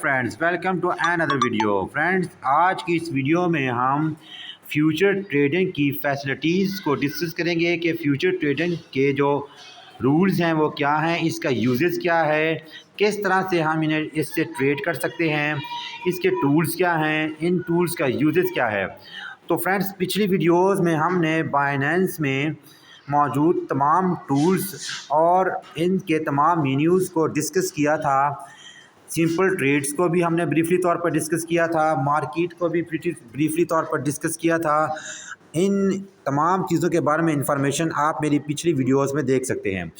Friends, welcome to another video. Friends, आज की इस वीडियो में हम फ्यूचर ट्रेडिंग की फैसिलिटीज़ को डिस्कस करेंगे कि फ्यूचर ट्रेडिंग के जो रूल्स हैं वो क्या हैं, इसका यूजेस क्या है, किस तरह से हम इन्हें इससे ट्रेड कर सकते हैं, इसके टूल्स क्या हैं, इन टूल्स का यूजेस क्या है। तो फ्रेंड्स, पिछली वीडियोस में हमने बाइनेंस में मौजूद तमाम टूल्स और इनके तमाम मेन्यूज़ को डिस्कस किया था। सिंपल ट्रेड्स को भी हमने ब्रीफली तौर पर डिस्कस किया था, मार्केट को भी ब्रीफली तौर पर डिस्कस किया था। इन तमाम चीज़ों के बारे में इंफॉर्मेशन आप मेरी पिछली वीडियोस में देख सकते हैं।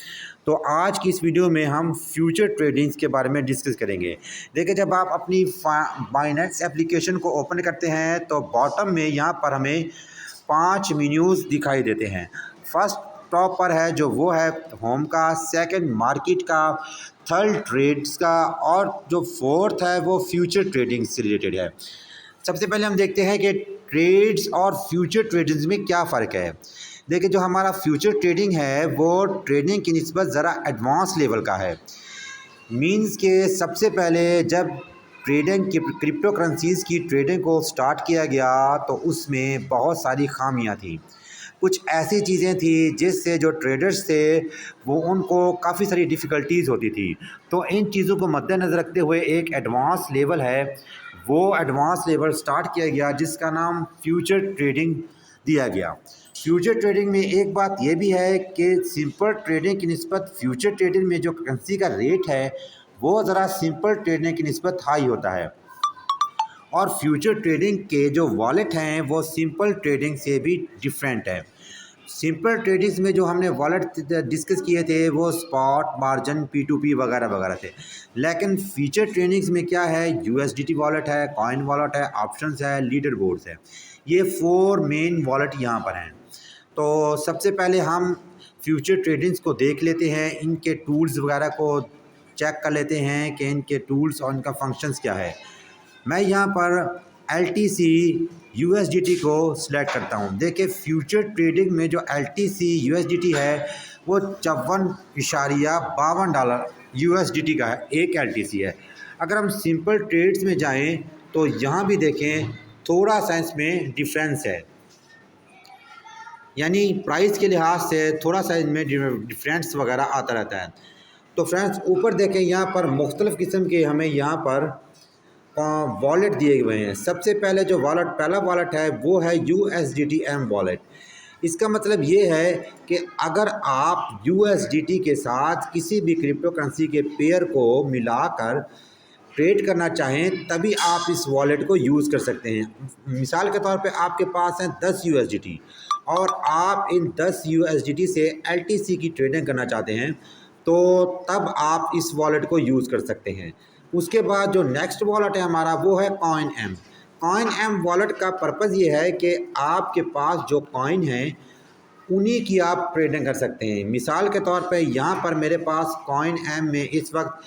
तो आज की इस वीडियो में हम फ्यूचर ट्रेडिंग्स के बारे में डिस्कस करेंगे। देखिए, जब आप अपनी बाइनेंस एप्लीकेशन को ओपन करते हैं तो बॉटम में यहाँ पर हमें 5 मेन्यूज़ दिखाई देते हैं। फर्स्ट टॉप पर है जो वो है होम का, सेकंड मार्केट का, थर्ड ट्रेड्स का और जो फोर्थ है वो फ्यूचर ट्रेडिंग से रिलेटेड है। सबसे पहले हम देखते हैं कि ट्रेड्स और फ्यूचर ट्रेडिंग में क्या फ़र्क है। देखिए, जो हमारा फ्यूचर ट्रेडिंग है वो ट्रेडिंग की निस्बत ज़रा एडवांस लेवल का है। मीन्स के सबसे पहले जब ट्रेडिंग की क्रिप्टो करेंसीज़ की ट्रेडिंग को स्टार्ट किया गया तो उसमें बहुत सारी खामियां थी। कुछ ऐसी चीज़ें थी जिससे जो ट्रेडर्स थे वो उनको काफ़ी सारी डिफ़िकल्टीज़ होती थी। तो इन चीज़ों को मद्देनज़र रखते हुए एक एडवांस लेवल है, वो एडवांस लेवल स्टार्ट किया गया जिसका नाम फ्यूचर ट्रेडिंग दिया गया। फ्यूचर ट्रेडिंग में एक बात ये भी है कि सिंपल ट्रेडिंग की निस्बत फ्यूचर ट्रेडिंग में जो करेंसी का रेट है वो ज़रा सिंपल ट्रेडिंग की निस्बत हाई होता है। और फ्यूचर ट्रेडिंग के जो वॉलेट हैं वो सिंपल ट्रेडिंग से भी डिफरेंट है। सिंपल ट्रेडिंग्स में जो हमने वॉलेट डिस्कस किए थे वो स्पॉट, मार्जिन, P2P वगैरह वगैरह थे। लेकिन फीचर ट्रेडिंग्स में क्या है, USDT वॉलेट है, कॉइन वॉलेट है, ऑप्शंस है, लीडर बोर्ड्स है। ये 4 मेन वॉलेट यहाँ पर हैं। तो सबसे पहले हम फ्यूचर ट्रेडिंग्स को देख लेते हैं, इनके टूल्स वगैरह को चेक कर लेते हैं कि इनके टूल्स और इनका फंक्शंस क्या है। मैं यहाँ पर LTC USDT को सिलेक्ट करता हूँ। देखिए, फ्यूचर ट्रेडिंग में जो LTC USDT है वो $54.52 USDT का है, एक LTC है। अगर हम सिंपल ट्रेड्स में जाएं तो यहाँ भी देखें थोड़ा सा इसमें डिफरेंस है, यानी प्राइस के लिहाज से थोड़ा सा इनमें डिफरेंस वगैरह आता रहता है। तो फ्रेंड्स, ऊपर देखें यहाँ पर मुख्तलिफ़ किस्म के हमें यहाँ पर वॉलेट दिए हुए हैं। सबसे पहले जो पहला वॉलेट है वो है USDT M वॉलेट। इसका मतलब ये है कि अगर आप USDT के साथ किसी भी क्रिप्टो करेंसी के पेयर को मिलाकर ट्रेड करना चाहें तभी आप इस वॉलेट को यूज़ कर सकते हैं। मिसाल के तौर पे आपके पास हैं 10 USDT और आप इन 10 USDT से LTC की ट्रेडिंग करना चाहते हैं तो तब आप इस वॉलेट को यूज़ कर सकते हैं। उसके बाद जो नेक्स्ट वॉलेट है हमारा वो है coin M. Coin M wallet का पर्पज़ ये है कि आपके पास जो कॉइन है उन्हीं की आप ट्रेडिंग कर सकते हैं। मिसाल के तौर पे यहाँ पर मेरे पास कॉइन एम में इस वक्त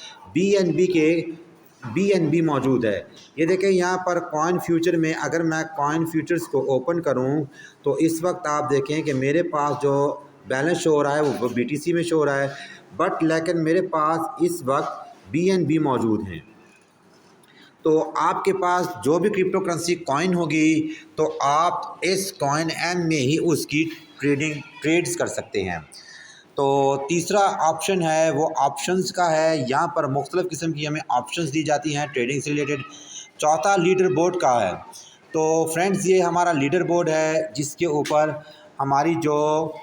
BNB मौजूद है। ये देखें, यहाँ पर कॉइन फ्यूचर में अगर मैं कॉइन फ्यूचर्स को ओपन करूँ तो इस वक्त आप देखें कि मेरे पास जो बैलेंस शो हो रहा है वो BTC में शो हो रहा है, बट लेकिन मेरे पास इस वक्त BNB मौजूद हैं। तो आपके पास जो भी क्रिप्टो करेंसी कॉइन होगी तो आप इस कॉइन एम में ही उसकी ट्रेड्स कर सकते हैं। तो तीसरा ऑप्शन है वो ऑप्शंस का है। यहाँ पर मुख्तलिफ़ किस्म की हमें ऑप्शंस दी जाती हैं ट्रेडिंग से रिलेटेड। चौथा लीडर बोर्ड का है। तो फ्रेंड्स, ये हमारा लीडर बोर्ड है जिसके ऊपर हमारी जो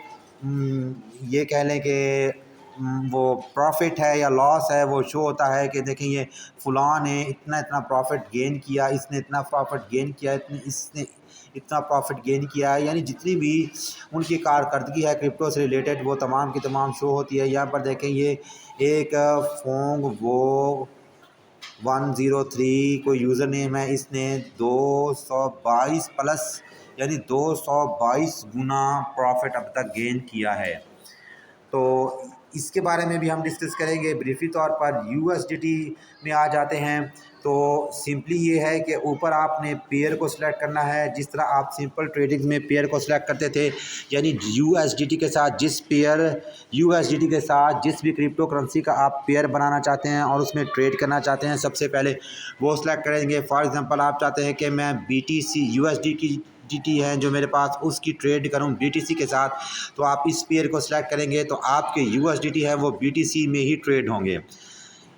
ये कह लें कि वो प्रॉफिट है या लॉस है वो शो होता है कि देखें ये फ़लाँ ने इतना इतना प्रॉफिट गेन किया, इसने इतना प्रॉफिट गेन किया, इसने इतना प्रॉफिट गेन किया है, यानी जितनी भी उनकी कारकर्दगी है क्रिप्टो से रिलेटेड वो तमाम की तमाम शो होती है। यहाँ पर देखें ये एक फोंग वो 103 कोई यूज़र नेम है, इसने 222 प्लस यानी 222 गुना प्रॉफिट अब तक गेन किया है। तो इसके बारे में भी हम डिस्कस करेंगे। ब्रीफली तौर पर USDT में आ जाते हैं। तो सिंपली ये है कि ऊपर आपने पेयर को सिलेक्ट करना है, जिस तरह आप सिंपल ट्रेडिंग में पेयर को सिलेक्ट करते थे, यानी यूएसडीटी के साथ जिस भी क्रिप्टो करेंसी का आप पेयर बनाना चाहते हैं और उसमें ट्रेड करना चाहते हैं, सबसे पहले वो सिलेक्ट करेंगे। फॉर एग्जांपल आप चाहते हैं कि मैं BTC USD की GT है जो मेरे पास, उसकी ट्रेड करूं BTC के साथ, तो आप इस पेयर को सिलेक्ट करेंगे तो आपके USDT है वो BTC में ही ट्रेड होंगे।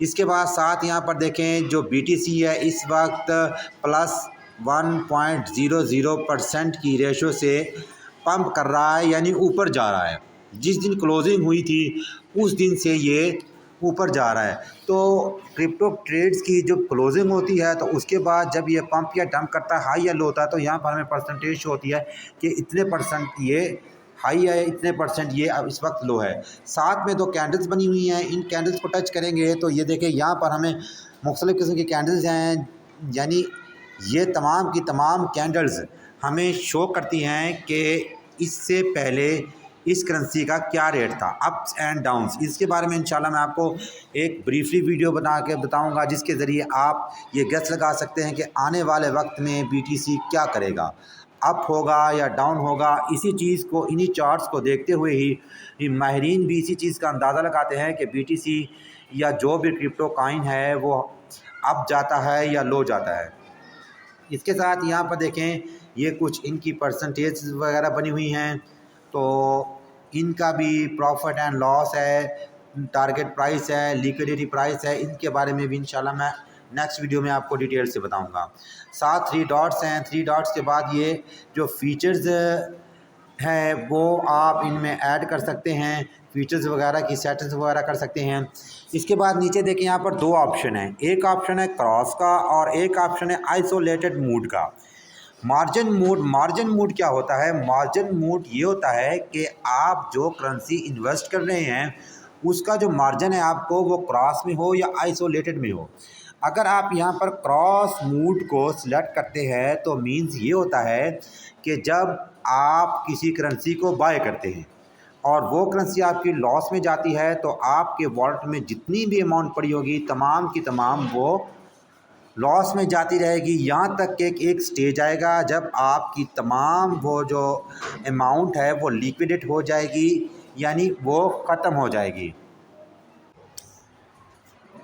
इसके बाद साथ यहाँ पर देखें जो BTC है इस वक्त +1.00% की रेशो से पंप कर रहा है, यानी ऊपर जा रहा है। जिस दिन क्लोजिंग हुई थी उस दिन से ये ऊपर जा रहा है। तो क्रिप्टो ट्रेड्स की जो क्लोजिंग होती है तो उसके बाद जब ये पंप या डंप करता है, हाई या लो होता है, तो यहाँ पर हमें परसेंटेज शो होती है कि इतने परसेंट ये हाई है, इतने परसेंट ये अब इस वक्त लो है। साथ में दो कैंडल्स बनी हुई हैं, इन कैंडल्स को टच करेंगे तो ये देखें यहाँ पर हमें मुख्तलिफ़ किस्म की कैंडल्स हैं, यानी ये तमाम की तमाम कैंडल्स हमें शो करती हैं कि इससे पहले इस करेंसी का क्या रेट था, अप्स एंड डाउन्स। इसके बारे में इंशाल्लाह मैं आपको एक ब्रीफली वीडियो बना के बताऊंगा, जिसके ज़रिए आप ये गेस लगा सकते हैं कि आने वाले वक्त में BTC क्या करेगा, अप होगा या डाउन होगा। इसी चीज़ को, इन्हीं चार्ट्स को देखते हुए ही माहिरीन भी इसी चीज़ का अंदाज़ा लगाते हैं कि BTC या जो भी क्रिप्टो कॉइन है वो अप जाता है या लो जाता है। इसके साथ यहाँ पर देखें ये कुछ इनकी परसेंटेज वगैरह बनी हुई हैं, तो इनका भी प्रॉफिट एंड लॉस है, टारगेट प्राइस है, लिक्विडिटी प्राइस है, इनके बारे में भी इंशाल्लाह मैं नेक्स्ट वीडियो में आपको डिटेल से बताऊंगा। साथ 3 डॉट्स हैं, 3 डॉट्स के बाद ये जो फीचर्स है वो आप इनमें ऐड कर सकते हैं, फीचर्स वगैरह की सेटिंग्स वगैरह कर सकते हैं। इसके बाद नीचे देखिए यहाँ पर 2 ऑप्शन हैं, एक ऑप्शन है क्रॉस का और एक ऑप्शन है आइसोलेटेड मूड का। मार्जिन मूड क्या होता है? मार्जिन मूड ये होता है कि आप जो करेंसी इन्वेस्ट कर रहे हैं उसका जो मार्जिन है आपको वो क्रॉस में हो या आइसोलेटेड में हो। अगर आप यहाँ पर क्रॉस मूड को सिलेक्ट करते हैं तो मीन्स ये होता है कि जब आप किसी करेंसी को बाय करते हैं और वो करेंसी आपकी लॉस में जाती है तो आपके वॉलेट में जितनी भी अमाउंट पड़ी होगी तमाम की तमाम वो लॉस में जाती रहेगी, यहाँ तक कि एक स्टेज आएगा जब आपकी तमाम वो जो अमाउंट है वो लिक्विडेट हो जाएगी, यानी वो ख़त्म हो जाएगी।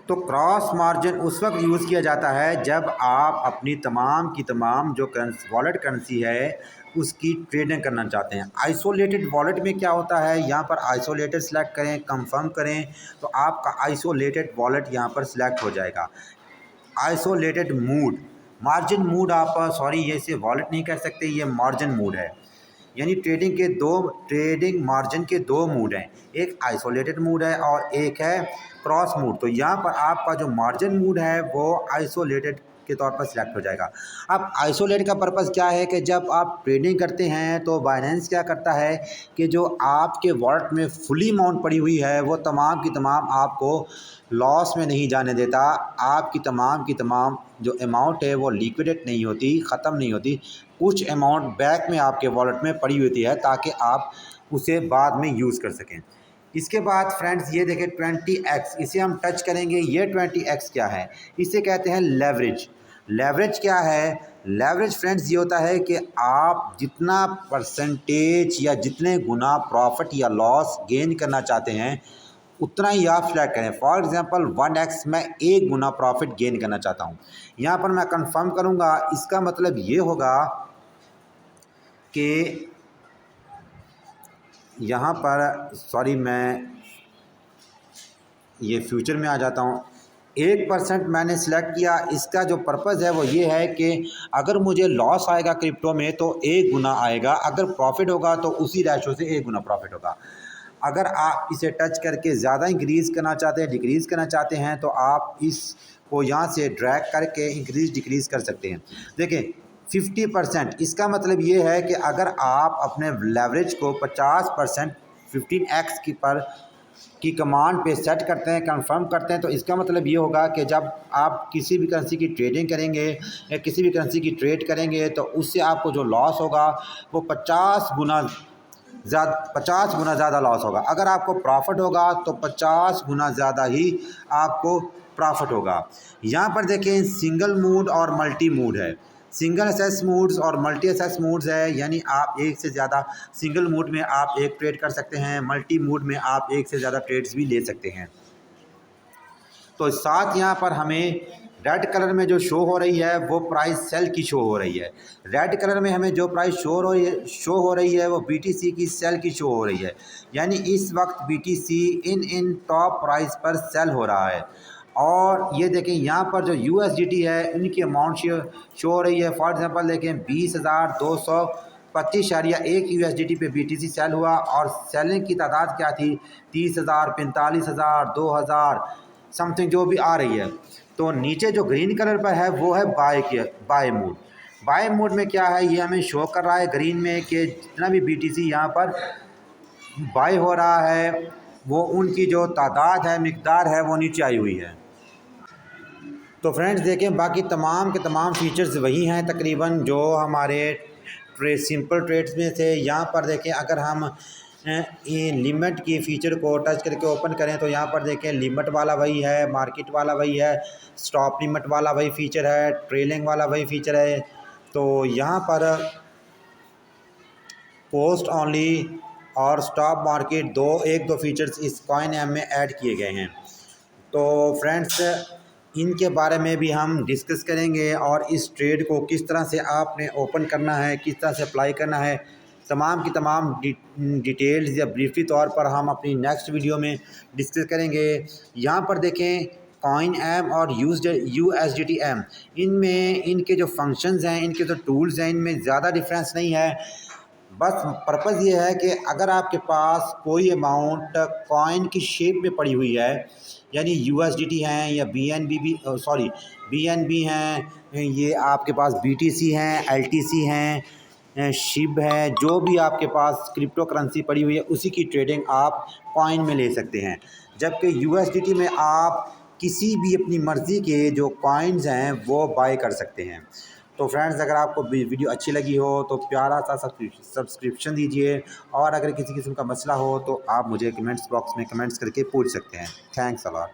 तो क्रॉस मार्जिन उस वक्त यूज़ किया जाता है जब आप अपनी तमाम की तमाम जो वॉलेट करेंसी है उसकी ट्रेडिंग करना चाहते हैं। आइसोलेटेड वॉलेट में क्या होता है, यहाँ पर आइसोलेटेड सेलेक्ट करें, कंफर्म करें तो आपका आइसोलेटेड वॉलेट यहाँ पर सिलेक्ट हो जाएगा। आइसोलेटेड मूड, मार्जिन मूड आप ये इसे वॉलेट नहीं कह सकते, ये मार्जिन मूड है, यानी ट्रेडिंग मार्जिन के 2 मूड हैं, एक आइसोलेटेड मूड है और एक है क्रॉस मूड। तो यहाँ पर आपका जो मार्जिन मूड है वो आइसोलेटेड के तौर पर सिलेक्ट हो जाएगा। अब आइसोलेट का पर्पज़ क्या है कि जब आप ट्रेडिंग करते हैं तो बाइनेंस क्या करता है कि जो आपके वॉलेट में फुली अमाउंट पड़ी हुई है वो तमाम की तमाम आपको लॉस में नहीं जाने देता, आपकी तमाम की तमाम जो अमाउंट है वो लिक्विडेट नहीं होती, ख़त्म नहीं होती, कुछ अमाउंट बैक में आपके वॉलेट में पड़ी होती है ताकि आप उसे बाद में यूज़ कर सकें। इसके बाद फ्रेंड्स ये देखें 20x, इसे हम टच करेंगे। ये 20x क्या है? इसे कहते हैं लेवरेज। लेवरेज क्या है? लेवरेज फ्रेंड्स ये होता है कि आप जितना परसेंटेज या जितने गुना प्रॉफिट या लॉस गेन करना चाहते हैं उतना ही आप सिलेक्ट करें। फॉर एग्जांपल 1x मैं 1 गुना प्रॉफिट गेन करना चाहता हूँ, यहाँ पर मैं कंफर्म करूँगा। इसका मतलब ये होगा कि यहाँ पर मैं ये फ्यूचर में आ जाता हूँ। 1% मैंने सिलेक्ट किया, इसका जो पर्पज़ है वो ये है कि अगर मुझे लॉस आएगा क्रिप्टो में तो 1 गुना आएगा, अगर प्रॉफिट होगा तो उसी रेशो से 1 गुना प्रॉफिट होगा। अगर आप इसे टच करके ज़्यादा इंक्रीज़ करना चाहते हैं, डिक्रीज़ करना चाहते हैं तो आप इसको यहाँ से ड्रैग करके इंक्रीज़ डिक्रीज़ कर सकते हैं। देखें 50%, इसका मतलब ये है कि अगर आप अपने लेवरेज को 50% 15x की कमांड पे सेट करते हैं, कंफर्म करते हैं, तो इसका मतलब ये होगा कि जब आप किसी भी करेंसी की ट्रेडिंग करेंगे या किसी भी करेंसी की ट्रेड करेंगे तो उससे आपको जो लॉस होगा वो 50 गुना ज़्यादा लॉस होगा। अगर आपको प्रॉफिट होगा तो 50 गुना ज़्यादा ही आपको प्रॉफिट होगा। यहाँ पर देखें सिंगल मूड और मल्टी मूड है, सिंगल एसेस मूड्स और मल्टी एसेस मूड्स है, यानी आप एक से ज़्यादा सिंगल मूड में आप एक ट्रेड कर सकते हैं, मल्टी मूड में आप एक से ज़्यादा ट्रेड्स भी ले सकते हैं। तो साथ यहाँ पर हमें रेड कलर में जो शो हो रही है वो प्राइस सेल की शो हो रही है। रेड कलर में हमें जो प्राइस शो हो रही है वो BTC की सेल की शो हो रही है, यानी इस वक्त BTC इन टॉप प्राइस पर सेल हो रहा है। और ये देखें यहाँ पर जो USDT है उनकी अमाउंट शो हो रही है। फॉर एग्ज़ाम्पल देखें 20,225.1 USDT पे BTC सेल हुआ और सेलिंग की तादाद क्या थी, 30,000, 45,000, 2,000 समथिंग जो भी आ रही है। तो नीचे जो ग्रीन कलर पर है वो है बाय मूड। बाय मूड में क्या है, ये हमें शो कर रहा है ग्रीन में कि जितना भी BTC यहाँ पर बाय हो रहा है वो उनकी जो तादाद है, मिकदार है, वो नीचे आई हुई है। तो फ्रेंड्स देखें बाकी तमाम के तमाम फीचर्स वही हैं तकरीबन जो हमारे सिंपल ट्रेड्स में थे। यहाँ पर देखें अगर हम ये लिमिट की फ़ीचर को टच करके ओपन करें तो यहाँ पर देखें लिमिट वाला वही है, मार्केट वाला वही है, स्टॉप लिमिट वाला वही फ़ीचर है, ट्रेलिंग वाला वही फ़ीचर है। तो यहाँ पर पोस्ट ओनली और स्टॉप मार्केट एक दो फीचर्स इस कॉइन एम में ऐड किए गए हैं। तो फ्रेंड्स इनके बारे में भी हम डिस्कस करेंगे और इस ट्रेड को किस तरह से आपने ओपन करना है, किस तरह से अप्लाई करना है, तमाम की तमाम डिटेल्स या ब्रीफली तौर पर हम अपनी नेक्स्ट वीडियो में डिस्कस करेंगे। यहाँ पर देखें कॉइन एम और USDT एम, इनमें इनके जो फंक्शंस हैं, इनके जो टूल्स हैं, इनमें ज़्यादा डिफरेंस नहीं है। बस पर्पज़ ये है कि अगर आपके पास कोई अमाउंट कॉइन की शेप में पड़ी हुई है, यानी USDT हैं या BNB हैं, ये आपके पास BTC हैं, LTC हैं, शिब है, जो भी आपके पास क्रिप्टो करेंसी पड़ी हुई है उसी की ट्रेडिंग आप कॉइन में ले सकते हैं। जबकि USDT में आप किसी भी अपनी मर्ज़ी के जो कॉइन्स हैं वो बाय कर सकते हैं। तो फ्रेंड्स अगर आपको वीडियो अच्छी लगी हो तो प्यारा सा सब्सक्रिप्शन दीजिए, और अगर किसी किस्म का मसला हो तो आप मुझे कमेंट्स बॉक्स में कमेंट्स करके पूछ सकते हैं। Thanks a lot.